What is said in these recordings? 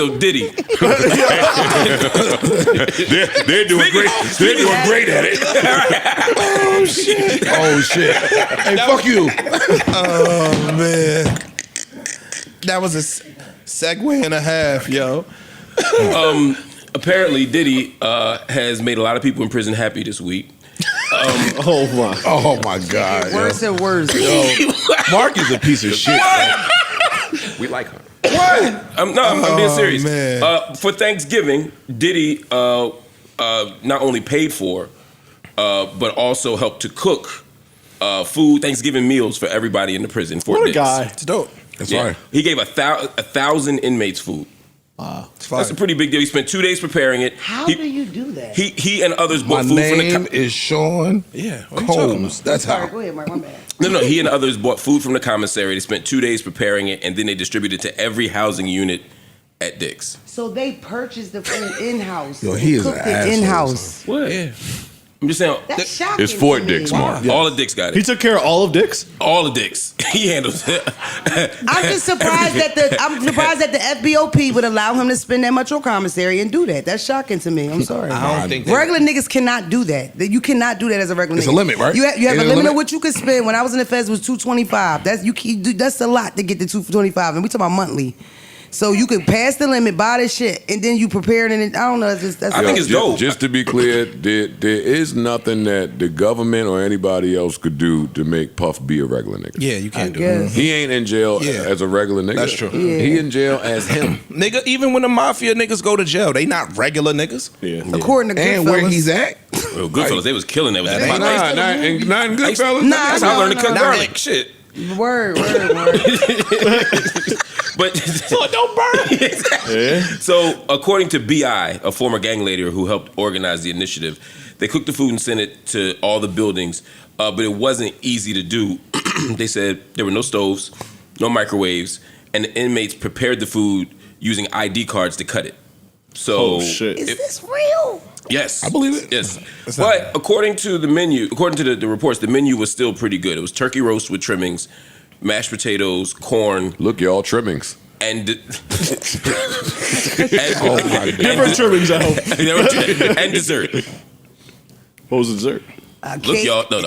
So Diddy. they're doing great. They're doing great at it. Oh shit. Oh shit. Hey, fuck you. Oh man. That was a segue and a half, yo. Apparently, Diddy has made a lot of people in prison happy this week. Oh my God. Worse and worse. Yo, Mark is a piece of shit. We like her. What? I'm being serious. Man. For Thanksgiving, Diddy not only paid for, but also helped to cook food, Thanksgiving meals for everybody in the prison. What a guy. It's dope. That's Yeah. right. He gave 1,000 inmates food. That's a pretty big deal. He spent 2 days preparing it. How do you do that? He and others My bought food from the name is Sean Combs. That's Sorry, how. go ahead, Mark. My bad. No, he and others bought food from the commissary. They spent 2 days preparing it, and then they distributed it to every housing unit at Dick's. So they purchased the food in-house. Yo, he is cooked an it asshole, in-house. What? Yeah. I'm just saying. That's shocking. It's Fort to me. Dick's, Mark. All the Dick's got He it. took care of all of Dick's? All the Dick's. He handles it. I'm just surprised that the FBOP would allow him to spend that much on commissary and do that. That's shocking to me. I'm sorry. I don't think that- regular niggas cannot do that. You cannot do that as a regular It's nigga. a limit, right? You have Ain't a it a limit limit? of what you can spend. When I was in the feds, it was $225. That's a lot to get to $225, and we talking about monthly. So you could pass the limit, buy this shit, and then you prepare it. And I don't know. I think it's dope. Just to be clear, there is nothing that the government or anybody else could do to make Puff be a regular nigga. Yeah, you can't I do guess. it. He ain't in jail Yeah. as a regular nigga. That's true. Yeah. He in jail as him. Nigga, even when the mafia niggas go to jail, they not regular niggas. Yeah. According to And Goodfellas. where he's at? Well, Goodfellas, they was killing that with That that. ain't pot. Not in Goodfellas. Nah, That's how I learned to cook no. garlic. Shit. Word. But So it don't burn. So, according to B.I., a former gang leader who helped organize the initiative, they cooked the food and sent it to all the buildings, but it wasn't easy to do. They said there were no stoves, no microwaves, and the inmates prepared the food using ID cards to cut it. So, Oh, shit. Is this real? yes. I believe it. Yes. That's not But according to the menu, according to the reports, the menu was still pretty good. It was turkey roast with trimmings, mashed potatoes, corn, Look, y'all trimmings. and Oh my God. Different trimmings, I hope. and dessert. What was the dessert? Look, y'all. No,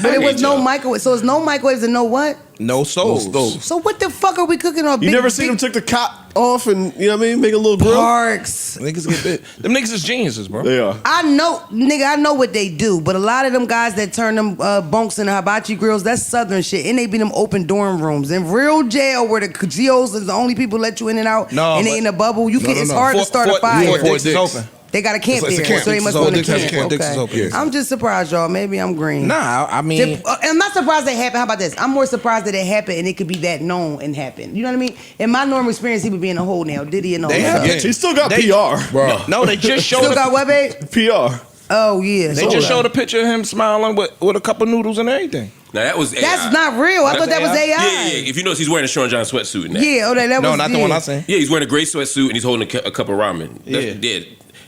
But it was no microwave. So it's no microwaves and no what? No stoves. So what the fuck are we cooking on? You never seen him took the cop off and, you know what I mean, make a little grill? Parks. Niggas get bit. Them niggas is geniuses, bro. They are. I know what they do, but a lot of them guys that turn them bunks into hibachi grills, that's southern shit. And they be them open dorm rooms. In real jail where the GOs is the only people let you in and out, No, and they but- in a bubble, you can't. It's no. hard to start a fire. Fort Dix is Dix. open. They got a camp It's a there, camp. so they Dix must is go open. to Dix has a camp. camp. Dix is Okay. open. Yeah. I'm just surprised, y'all. Maybe I'm green. Nah, I mean, I'm not surprised that happened. How about this? I'm more surprised that it happened and it could be that known and happen. You know what I mean? In my normal experience, he would be in a hole now. Diddy and all They that. have- He still got They- PR. Bro. no, they just showed. Still a- got what, babe? PR. Oh yeah. They just showed a picture of him smiling with a cup of noodles and everything. Now that was AI. That's not real. I thought that was AI. Yeah. If you notice, he's wearing a Sean John sweatsuit in that. Yeah, that No, was not the one I seen. Yeah, he's wearing a gray sweatsuit and he's holding a cup of ramen. Yeah.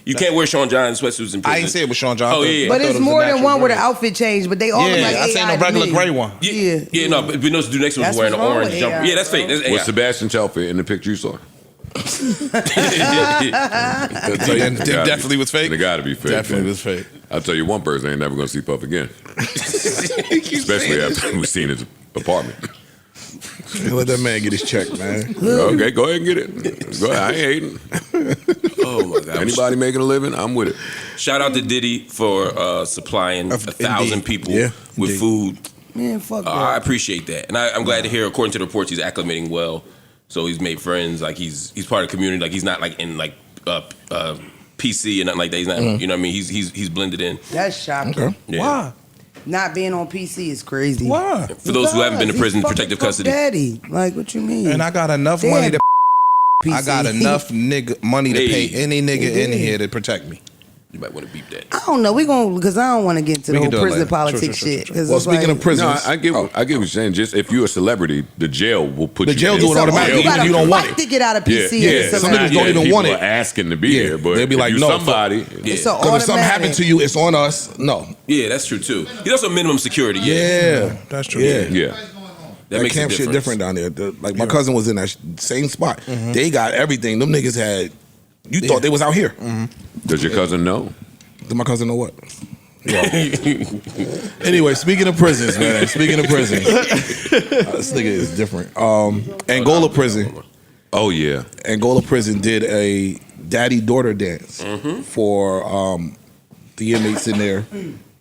You can't wear Sean John sweatsuits in prison. I ain't say it was Sean John. Oh, yeah. But I thought it's it was more a than natural one where the gray. outfit changed, but they all look Yeah, like I AI seen a to regular me. gray one. Yeah, no, but notice the next one was That's wearing an what's wrong orange with jumper. AI, Yeah, that's bro. fake. That's What's AI. Sebastian's outfit in the picture you saw? It definitely was fake. It gotta be fake. Definitely man. was fake. I'll tell you one person ain't never gonna see Puff again. Especially after we've seen his apartment. Let that man get his check, man. Okay, go ahead and get it. Go ahead. I ain't hating. Oh my God. Anybody making a living, I'm with it. Shout out to Diddy for supplying 1,000 Indeed. people Yeah, with indeed. food. Man, fuck that. I appreciate that, and I'm glad to hear. According to the reports, he's acclimating well. So he's made friends. Like he's part of the community. Like he's not like in like PC and nothing like that. He's not. You know what I mean? He's blended in. That's shocking. Okay. Yeah. Why? Not being on PC is crazy. Why? For those who haven't been to Because prison, he's protective fucking custody. Daddy, like what you mean? And I got enough They money had to. PC. I got enough money to pay Hey. any nigga They in did. here to protect me. You might want to beep that. I don't know. We gonna because I don't want to get into We the can whole do it prison later. politics Sure. shit. 'cause Well, it's speaking like, of prisons, No, I get what you're saying. Just if you're a celebrity, the jail will put The you jail in. do it so automatically, you even gotta if you don't want fight it. to get out of PC. Yeah, and some niggas don't even people want it. are asking to be Yeah, here, but they'll be if like, you no, somebody. It's so Because if something automatic. happened to you, it's on us. No. Yeah, that's true too. He's also minimum security. Yeah. That's true. Yeah. Yeah. That makes camp a shit difference. different down there. Like my cousin was in that same spot. They got everything. Them niggas had. You thought they was out here. Does your cousin know? Does my cousin know what? Yeah. Anyway, speaking of prisons, man. Speaking of prisons, this nigga is different. Angola prison. Oh yeah. Angola prison did a daddy-daughter dance for the inmates in there.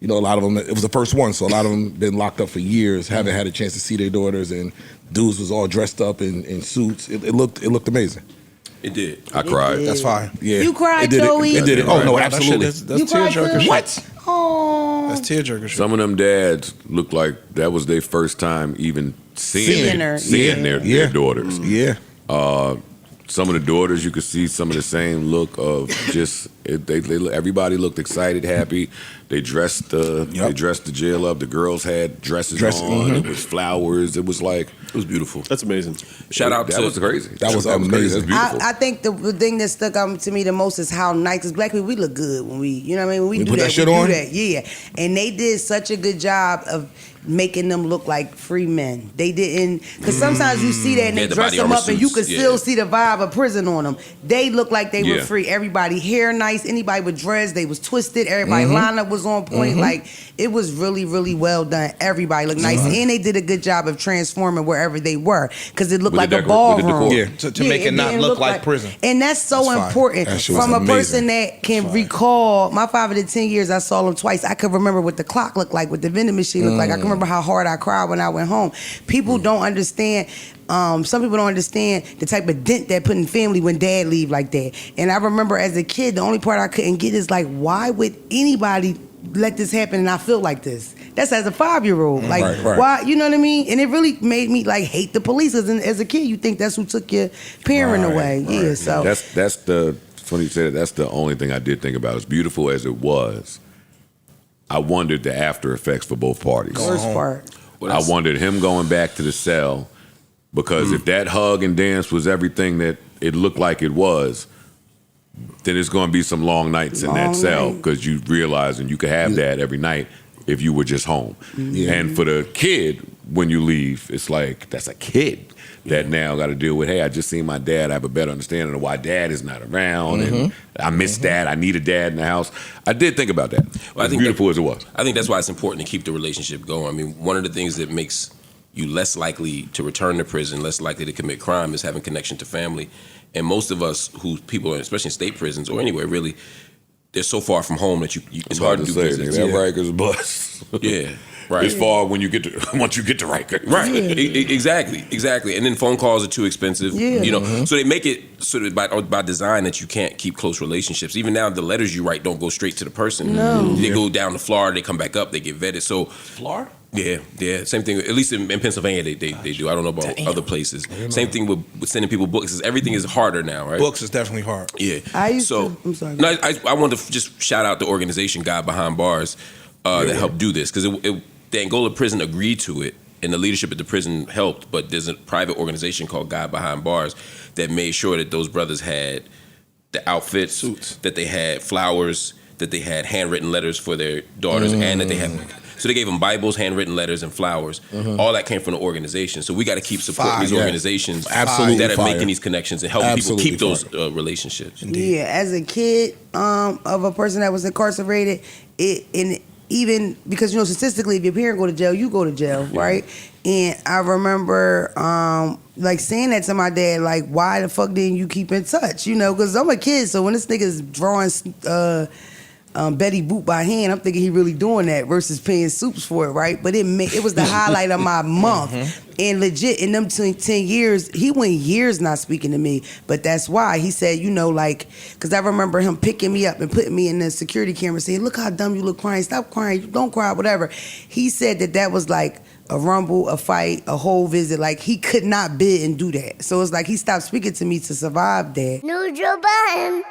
You know, a lot of them. It was the first one, so a lot of them been locked up for years, haven't had a chance to see their daughters, and dudes was all dressed up in suits. It looked amazing. It did. I cried. That's fine. Yeah, You cried, it did Joey? It did it. Oh no, That shit absolutely. is- that's You cried tearjerker too? shit. What? Oh, That's tearjerker shit. Some of them dads looked like that was their first time even Seeing her. seeing Yeah. their daughters. Yeah. Some of the daughters, you could see some of the same look of just everybody looked excited, happy. They dressed the jail up. The girls had dresses on. It was flowers. It was like It was beautiful. That's amazing. Shout out that to was crazy. That was crazy. amazing. That's beautiful. I think the thing that stuck out to me the most is how nice, because black people, we look good when we, you know what I mean? When we do put that shit we on? do that, yeah. And they did such a good job of making them look like free men. They didn't, because sometimes you see that and Yeah, they the dress body them armor up and you suits, could yeah. still see the vibe of prison on them. They looked like they were Yeah. free. Everybody hair nice, anybody with dreads, they was twisted. Everybody lineup was on point. Like, it was really, really well done. Everybody looked nice. And they did a good job of transforming wherever they were, because it looked With like the a with the ballroom. decor. Yeah, to make it not didn't look like prison. And that's so That's fine. important That shit was from a amazing. person that can recall. My father did 10 years. I saw him twice. I could remember what the clock looked like, what the vending machine looked like. I can remember how hard I cried when I went home. People don't understand. Some people don't understand the type of dent that put in family when dad leave like that. And I remember as a kid, the only part I couldn't get is like, why would anybody let this happen and I feel like this? That's as a 5-year-old. Like, Right. why, you know what I mean? And it really made me like hate the police, because as a kid, you think that's who took your parent away. Yeah, so. That's the funny you said it. That's the only thing I did think about. As beautiful as it was, I wondered the after effects for both parties. Worst part. I wondered him going back to the cell, because if that hug and dance was everything that it looked like it was, then it's going to be some long nights in that Long cell, night. because you realize, and you could have that every night if you were just home. And for the kid, when you leave, it's like, that's a kid that now got to deal with, hey, I just seen my dad. I have a better understanding of why dad is not around, and I miss dad. I need a dad in the house. I did think about that. Well, I as think beautiful as it was. I think that's why it's important to keep the relationship going. I mean, one of the things that makes you less likely to return to prison, less likely to commit crime, is having connection to family. And most of us who people, especially in state prisons or anywhere really, they're so far from home that it's hard to do say, visits. that Rikers bus. Yeah, right. It's far when you get to once you get to Rikers. Right, exactly. And then phone calls are too expensive. Yeah. You know, so they make it sort of by design that you can't keep close relationships. Even now, the letters you write don't go straight to the person. No. They go down to Florida, they come back up, they get vetted. So Florida? Yeah. Same thing. At least in Pennsylvania, they do. I don't know about other places. Same thing with sending people books. Everything is harder now, right? Books is definitely hard. Yeah. I used so, to- I'm sorry. No, I wanted to just shout out the organization God Behind Bars that helped do this, because the Angola prison agreed to it, and the leadership at the prison helped. But there's a private organization called God Behind Bars that made sure that those brothers had the outfits, Suits. that they had flowers, that they had handwritten letters for their daughters, and that they had. So they gave them Bibles, handwritten letters, and flowers. All that came from the organization. So we got to keep supporting Fire. these Yeah. organizations Absolutely that are fire. making these connections and helping Absolutely people keep those relationships. Yeah, as a kid of a person that was incarcerated, even because, you know, statistically, if your parent go to jail, you go to jail, right? And I remember like saying that to my dad, like, why the fuck didn't you keep in touch? You know, because I'm a kid, so when this nigga's drawing Betty Boop by hand, I'm thinking he really doing that versus paying soups for it, right? But it was the highlight of my month. And legit, in them 10 years, he went years not speaking to me. But that's why he said, you know, like, because I remember him picking me up and putting me in the security camera saying, look how dumb you look crying. Stop crying. Don't cry, whatever. He said that was like a rumble, a fight, a whole visit. Like, he could not bid and do that. So it's like he stopped speaking to me to survive that. Neutral Budden.